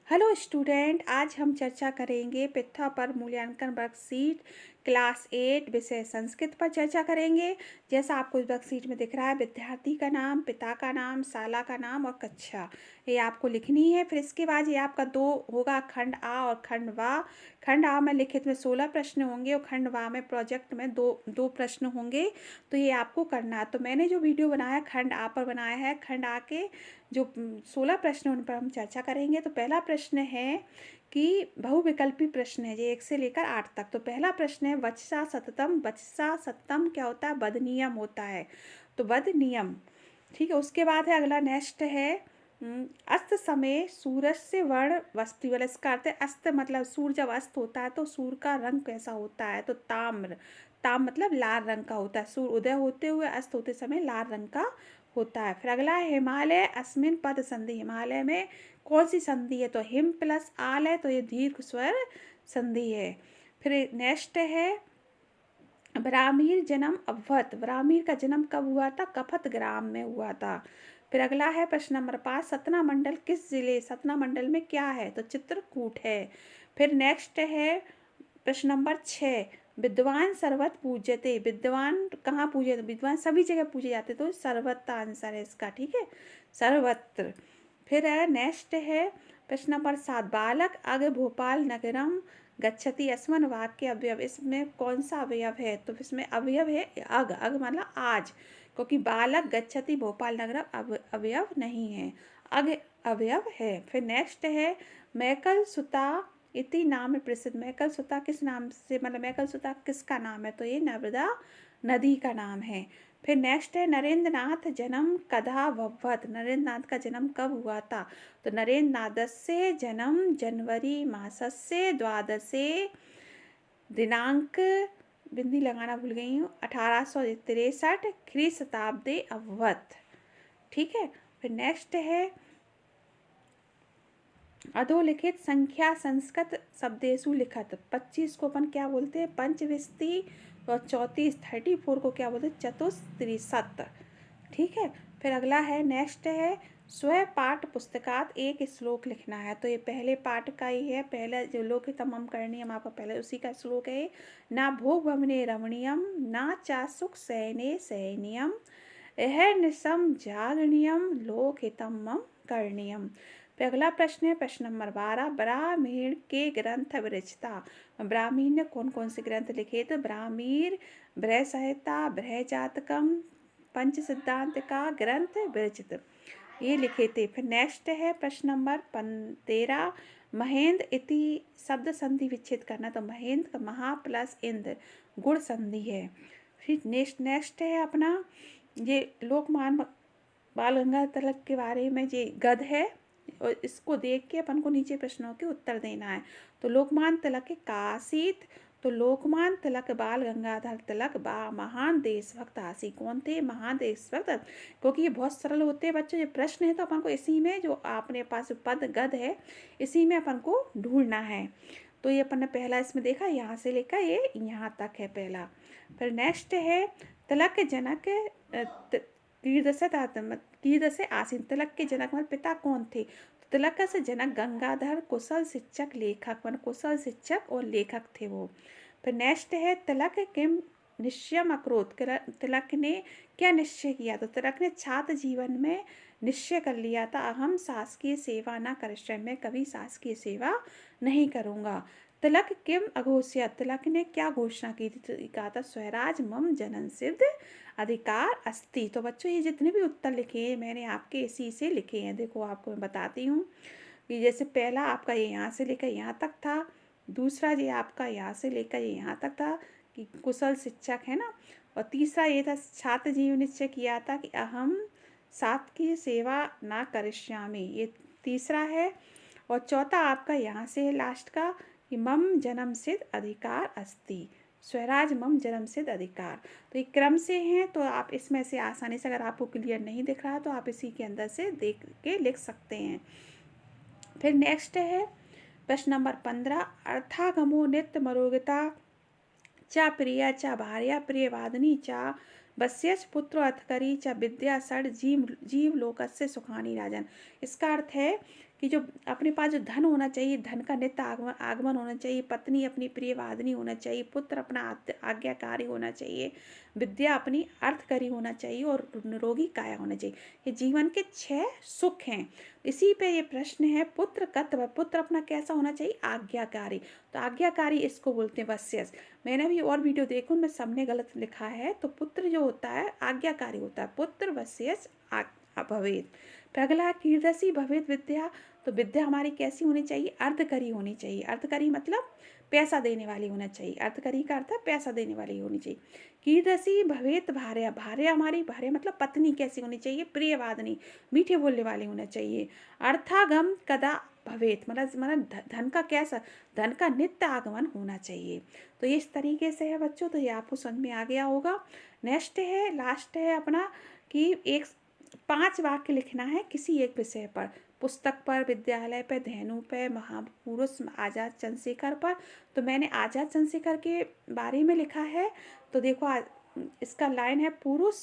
Hello student, आज हम चर्चा करेंगे पिट्ठा पर मूल्यांकन वर्कशीट क्लास 8 विषय संस्कृत पर चर्चा करेंगे। जैसा आपको इस वर्कशीट में दिख रहा है, विद्यार्थी का नाम, पिता का नाम, शाला का नाम और कक्षा ये आपको लिखनी है। फिर इसके बाद ये आपका दो होगा, खंड आ और खंड वा। खंड आ में लिखित में 16 प्रश्न होंगे और खंड वा में प्रोजेक्ट में दो दो प्रश्न होंगे। तो ये आपको करना है। तो मैंने जो वीडियो बनाया खंड आ पर बनाया है। खंड आ के जो 16 प्रश्न उन पर हम चर्चा करेंगे। तो पहला प्रश्न है कि बहुविकल्पी प्रश्न है, ये 1 से लेकर 8 तक। तो पहला प्रश्न है वचसा सततम। वचसा सततम क्या होता है? वध नियम होता है। तो वध नियम, ठीक है। उसके बाद है अगला, नेक्स्ट है अस्त समय सूरज से वर्ण वस्तु वाला। इसका अर्थ है अस्त मतलब सूर्य जब अस्त होता है तो सूर्य का रंग कैसा होता है? तो ताम्र। ताम मतलब लाल रंग का होता है। सूर्य उदय होते हुए अस्त होते समय लाल रंग का होता है। फिर अगला है हिमालय अस्मिन पद संधि। हिमालय में कौन सी संधि है? तो हिम प्लस आल है, तो ये दीर्घ स्वर संधि है। फिर नेक्स्ट है ब्राह्मीर जन्म अवध। ब्राह्मीर का जन्म कब हुआ था? कपथ ग्राम में हुआ था। फिर अगला है प्रश्न नंबर 5, सतना मंडल किस जिले? सतना मंडल में क्या है? तो चित्रकूट है। फिर नेक्स्ट है प्रश्न नंबर 6, विद्वान सर्वत्र पूज्यते। विद्वान कहाँ पूजे? विद्वान सभी जगह पूजे जाते, तो सर्वत्र आंसर है इसका, ठीक है, सर्वत्र। फिर है नेक्स्ट है प्रश्न नंबर 7, बालक अग भोपाल नगरम गच्छति। अस्मन वाक्य अवयव, इसमें कौन सा अवयव है? तो इसमें अवयव है अग। अग मतलब आज, क्योंकि बालक गच्छति भोपाल नगरम अवयव नहीं है, अग अवयव है। फिर नेक्स्ट है मैकल सुता इति नाम प्रसिद्ध। मैकल सुता किस नाम से, मतलब मैकल सुता किसका नाम है? तो ये नर्मदा नदी का नाम है। फिर नेक्स्ट है नरेंद्र नाथ जन्म कदा भवत। नरेंद्र नाथ का जन्म कब हुआ था? तो नरेंद्र नाथस्य जन्म जनवरी मासस्य द्वादशे दिनांक, बिंदी लगाना भूल गई हूँ, 1863 ख्री शताब्दी अभवत, ठीक है। फिर नेक्स्ट है अधोलिखित संख्या संस्कृत शब्देशु लिखत। 25 को अपन क्या बोलते हैं? पंचविंशति। और 34 34 को क्या बोलते हैं? चतुस्त्रिशत, ठीक है। फिर अगला है नेक्स्ट है स्व पाठ पुस्तकात एक श्लोक लिखना है। तो ये पहले पाठ का ही है, पहले जो लोक तमम करणीयम आपका पहले उसी का श्लोक है। ना भोग भवने रमणीयम ना चासुक सैने सैनियम यह निशम जागरणीयम लोक हितम करणीयम। फिर अगला प्रश्न है प्रश्न नंबर 12, ब्राह्मीण के ग्रंथ विरचिता। ब्राह्मीण ने कौन कौन से ग्रंथ लिखे? तो ब्राह्मीण, बृहद संहिता, बृहद जातकम, पंच सिद्धांत का ग्रंथ विरचित, ये लिखे थे। फिर नेक्स्ट है प्रश्न नंबर 13, महेंद्र इति शब्द संधि विच्छेद करना। तो महेंद्र का महा प्लस इंद्र गुण संधि है। फिर नेक्स्ट है अपना ये लोकमान बाल गंगाधर तिलक के बारे में, ये गद है और इसको देख के अपन को नीचे प्रश्नों के उत्तर देना है। तो लोकमान तिलक के काशित। तो लोकमान तिलक बाल गंगाधर तिलक महान देशभक्त आसी। कौन थे? महान देशभक्त। क्योंकि ये बहुत सरल होते हैं बच्चों, ये प्रश्न है तो अपन को इसी में जो आपने पास पद गद है इसी में अपन को ढूंढना है। तो ये अपन ने पहला इसमें देखा, यहाँ से लेकर ये यहाँ तक है पहला। फिर नेक्स्ट है तिलक जनक कीर्द से आसीन। तिलक के जनक मतलब पिता कौन थे? तो तिलक से जनक गंगाधर कुशल शिक्षक लेखक, मतलब कुशल शिक्षक और लेखक थे वो। फिर नेक्स्ट है तिलक किम निश्चयम अकरोत। तिलक ने क्या निश्चय किया? तो तिलक ने छात्र जीवन में निश्चय कर लिया था, अहम शासकीय सेवा न करिष्ये, मैं कभी शासकीय सेवा नहीं करूँगा। तिलक किम अघोषयत। तिलक ने क्या घोषणा की थी? कहा था स्वराज मम जनन सिद्ध अधिकार अस्ति। तो बच्चों ये जितने भी उत्तर लिखे हैं मैंने आपके इसी से लिखे हैं। देखो आपको मैं बताती हूँ कि जैसे पहला आपका ये यहाँ से लेकर यहाँ तक था, दूसरा ये आपका यहाँ से लेकर ये यहाँ तक था कि कुशल शिक्षक है ना, और तीसरा ये था छात्र जीवन निश्चय किया था कि अहम सात की सेवा ना करिष्यामि, ये तीसरा है। और चौथा आपका यहाँ से है लास्ट का कि मम जन्म सिद्ध अधिकार अस्ति, स्वराज मम जन्म सिद्ध अधिकार। तो ये क्रम से हैं, तो आप इसमें से आसानी से, अगर आपको क्लियर नहीं दिख रहा तो आप इसी के अंदर से देख के लिख सकते हैं। फिर नेक्स्ट है प्रश्न नंबर 15, अर्थागमो नित्य मरोगता च प्रिया च भार्या प्रिय वादनी च बस्यच पुत्र अथकरी च विद्या सड़ जीव लोकस्य सुखानी राजन। इसका अर्थ है कि जो अपने पास जो धन होना चाहिए, धन का नित्य आगमन आगमन होना चाहिए, पत्नी अपनी प्रियवादिनी होना चाहिए, पुत्र अपना आज्ञाकारी होना चाहिए, विद्या अपनी अर्थकरी होना चाहिए और निरोगी काया होना चाहिए। ये जीवन के 6 सुख हैं। इसी पे ये प्रश्न है, पुत्र कत्व, पुत्र अपना कैसा होना चाहिए, आज्ञाकारी। तो आज्ञाकारी इसको बोलते हैं वश्यस। मैंने भी और वीडियो देखो, मैं सबने गलत लिखा है। तो पुत्र जो होता है आज्ञाकारी होता है, पुत्र वश्यस भवेत। पगला कीर्दसी भवेत विद्या। तो विद्या हमारी कैसी होनी चाहिए, अर्धकरी होनी चाहिए। अर्धकरी मतलब पैसा देने वाली होना चाहिए। अर्थकरी का अर्थ है पैसा देने वाली होनी चाहिए। कीर्दसी भवेत भार्या, भार्या हमारी, भार्या मतलब पत्नी कैसी होनी चाहिए, प्रियवादिनी, मीठे बोलने वाली होना चाहिए। अर्थागम कदा भवेत, मतलब धन का कैसा, धन का नित्य आगमन होना चाहिए। तो ये इस तरीके से है बच्चों, तो ये आपको समझ में आ गया होगा। नेक्स्ट है, लास्ट है अपना कि 5 वाक्य लिखना है किसी एक विषय पर, पुस्तक पर, विद्यालय पर, धेनु पर, महापुरुष आज़ाद चंद्रशेखर पर। तो मैंने आज़ाद चंद्रशेखर के बारे में लिखा है। तो देखो इसका लाइन है, पुरुष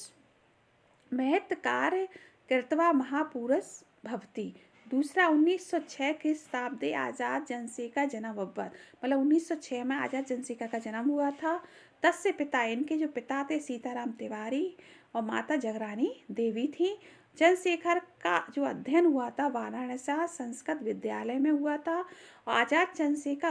महत् कार्य कृत्वा महापुरुष भवति। दूसरा 1906 की शताब्दी आज़ाद चंद्रशेखर जन्म अव्वत, मतलब 1906 में आज़ाद चंद्रशेखर का जन्म हुआ था। तस्य पिता, इनके जो पिता थे सीताराम तिवारी और माता जगरानी देवी थी। चंद्रशेखर का जो अध्ययन हुआ था वाराणसी संस्कृत विद्यालय में हुआ था। और आज़ाद चंद्रशेखर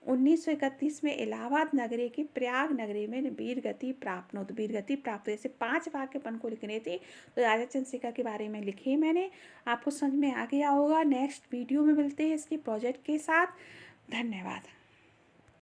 1931 में इलाहाबाद नगरी की प्रयाग नगरी में वीर गति प्राप्त हो। तो वीर गति प्राप्त, जैसे 5 वाक्य अपन को लिखने थे, तो आज़ाद चंद्रशेखर के बारे में लिखे मैंने। आपको समझ में आ गया होगा। नेक्स्ट वीडियो में मिलते हैं इसके प्रोजेक्ट के साथ। धन्यवाद।